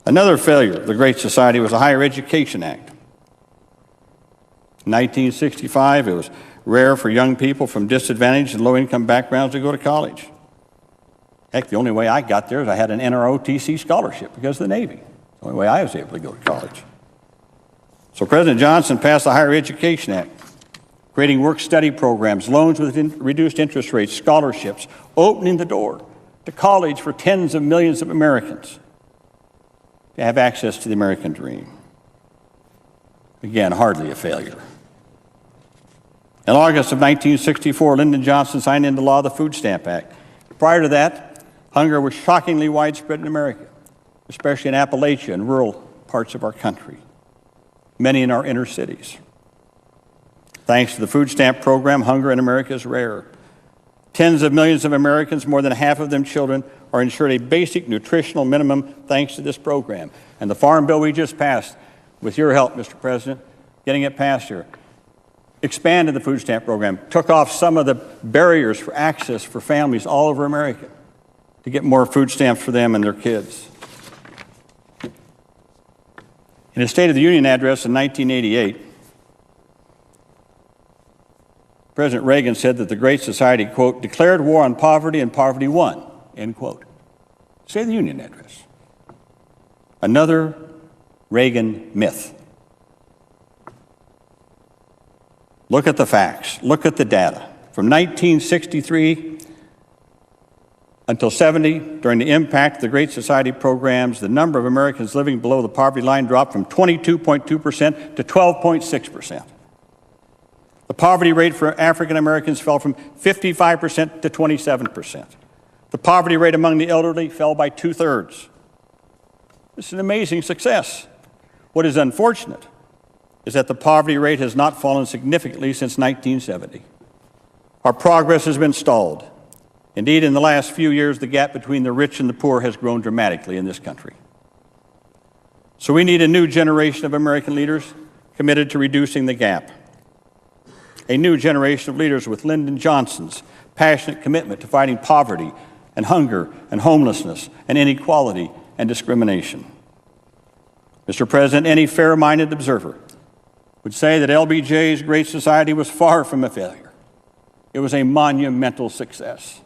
Another failure of the Great Society was the Higher Education Act. In 1965, it was rare for young people from disadvantaged and low-income backgrounds to go to college. Heck, the only way I got there is I had an NROTC scholarship because of the Navy. The only way I was able to go to college. So President Johnson passed the Higher Education Act, creating work-study programs, loans with reduced interest rates, scholarships, opening the door to college for tens of millions of Americans to have access to the American dream. Again, hardly a failure. In August of 1964, Lyndon Johnson signed into law the Food Stamp Act. Prior to that, hunger was shockingly widespread in America, especially in Appalachia and rural parts of our country, many in our inner cities. Thanks to the food stamp program, hunger in America is rare. Tens of millions of Americans, more than half of them children, are ensured a basic nutritional minimum thanks to this program. And the Farm Bill we just passed, with your help, Mr. President, getting it passed here, expanded the food stamp program, took off some of the barriers for access for families all over America to get more food stamps for them and their kids. In his State of the Union address in 1988, President Reagan said that the Great Society, quote, declared war on poverty and poverty won, end quote. State of the Union address. Another Reagan myth. Look at the facts. Look at the data. From 1963 until 70, during the impact of the Great Society programs, the number of Americans living below the poverty line dropped from 22.2% to 12.6%. The poverty rate for African Americans fell from 55% to 27%. The poverty rate among the elderly fell by 2/3. This is an amazing success. What is unfortunate is that the poverty rate has not fallen significantly since 1970. Our progress has been stalled. Indeed, in the last few years, the gap between the rich and the poor has grown dramatically in this country. So we need a new generation of American leaders committed to reducing the gap. A new generation of leaders with Lyndon Johnson's passionate commitment to fighting poverty and hunger and homelessness and inequality and discrimination. Mr. President, any fair-minded observer would say that LBJ's Great Society was far from a failure. It was a monumental success.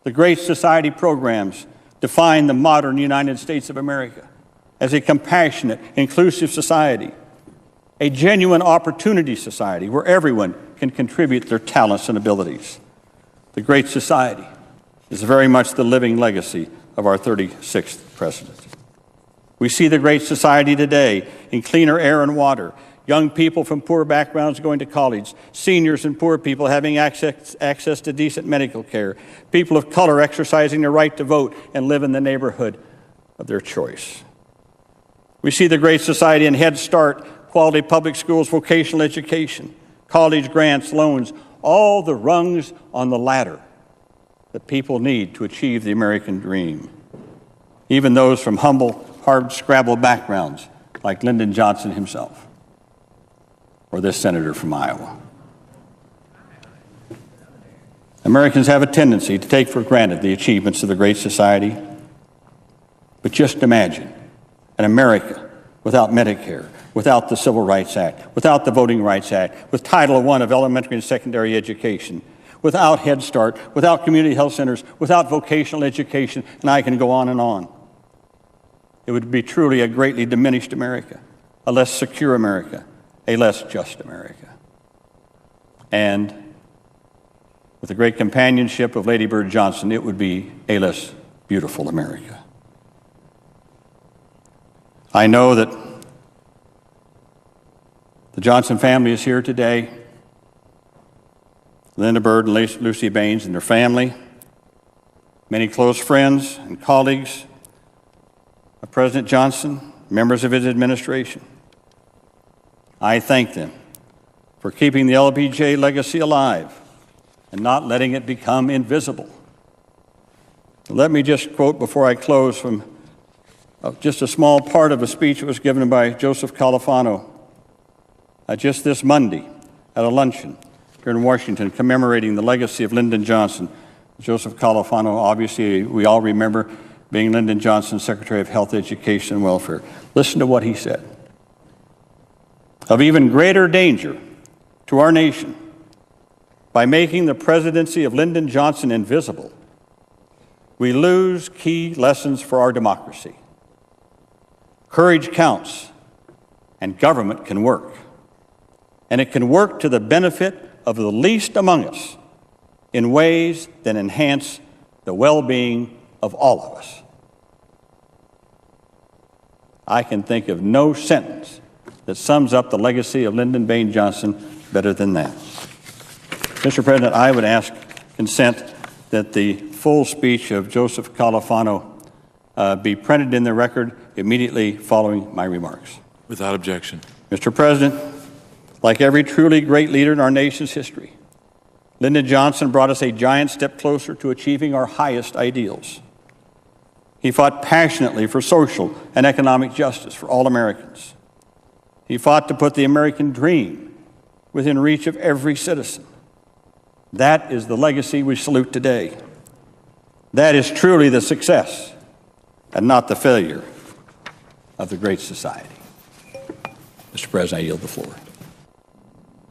The Great Society programs define the modern United States of America as a compassionate, inclusive society, a genuine opportunity society where everyone can contribute their talents and abilities. The Great Society is very much the living legacy of our 36th president. We see the Great Society today in cleaner air and water, young people from poor backgrounds going to college, seniors and poor people having access to decent medical care, people of color exercising their right to vote and live in the neighborhood of their choice. We see the Great Society in Head Start, quality public schools, vocational education, college grants, loans, all the rungs on the ladder that people need to achieve the American dream. Even those from humble, hard-scrabble backgrounds like Lyndon Johnson himself, or this senator from Iowa. Americans have a tendency to take for granted the achievements of the Great Society. But just imagine an America without Medicare, without the Civil Rights Act, without the Voting Rights Act, with Title I of elementary and secondary education, without Head Start, without community health centers, without vocational education, and I can go on and on. It would be truly a greatly diminished America, a less secure America, a less just America. And with the great companionship of Lady Bird Johnson, it would be a less beautiful America. I know that the Johnson family is here today. Linda Bird and Lucy Baines and their family, many close friends and colleagues of President Johnson, members of his administration. I thank them for keeping the LBJ legacy alive and not letting it become invisible. Let me just quote before I close from just a small part of a speech that was given by Joseph Califano just this Monday at a luncheon here in Washington commemorating the legacy of Lyndon Johnson. Joseph Califano, obviously, we all remember, being Lyndon Johnson, Secretary of Health, Education, and Welfare. Listen to what he said. Of even greater danger to our nation, by making the presidency of Lyndon Johnson invisible, we lose key lessons for our democracy. Courage counts, and government can work. And it can work to the benefit of the least among us in ways that enhance the well-being of all of us. I can think of no sentence that sums up the legacy of Lyndon Baines Johnson better than that. Mr. President, I would ask consent that the full speech of Joseph Califano be printed in the record immediately following my remarks. Without objection. Mr. President, like every truly great leader in our nation's history, Lyndon Johnson brought us a giant step closer to achieving our highest ideals. He fought passionately for social and economic justice for all Americans. He fought to put the American dream within reach of every citizen. That is the legacy we salute today. That is truly the success and not the failure of the Great Society. Mr. President, I yield the floor.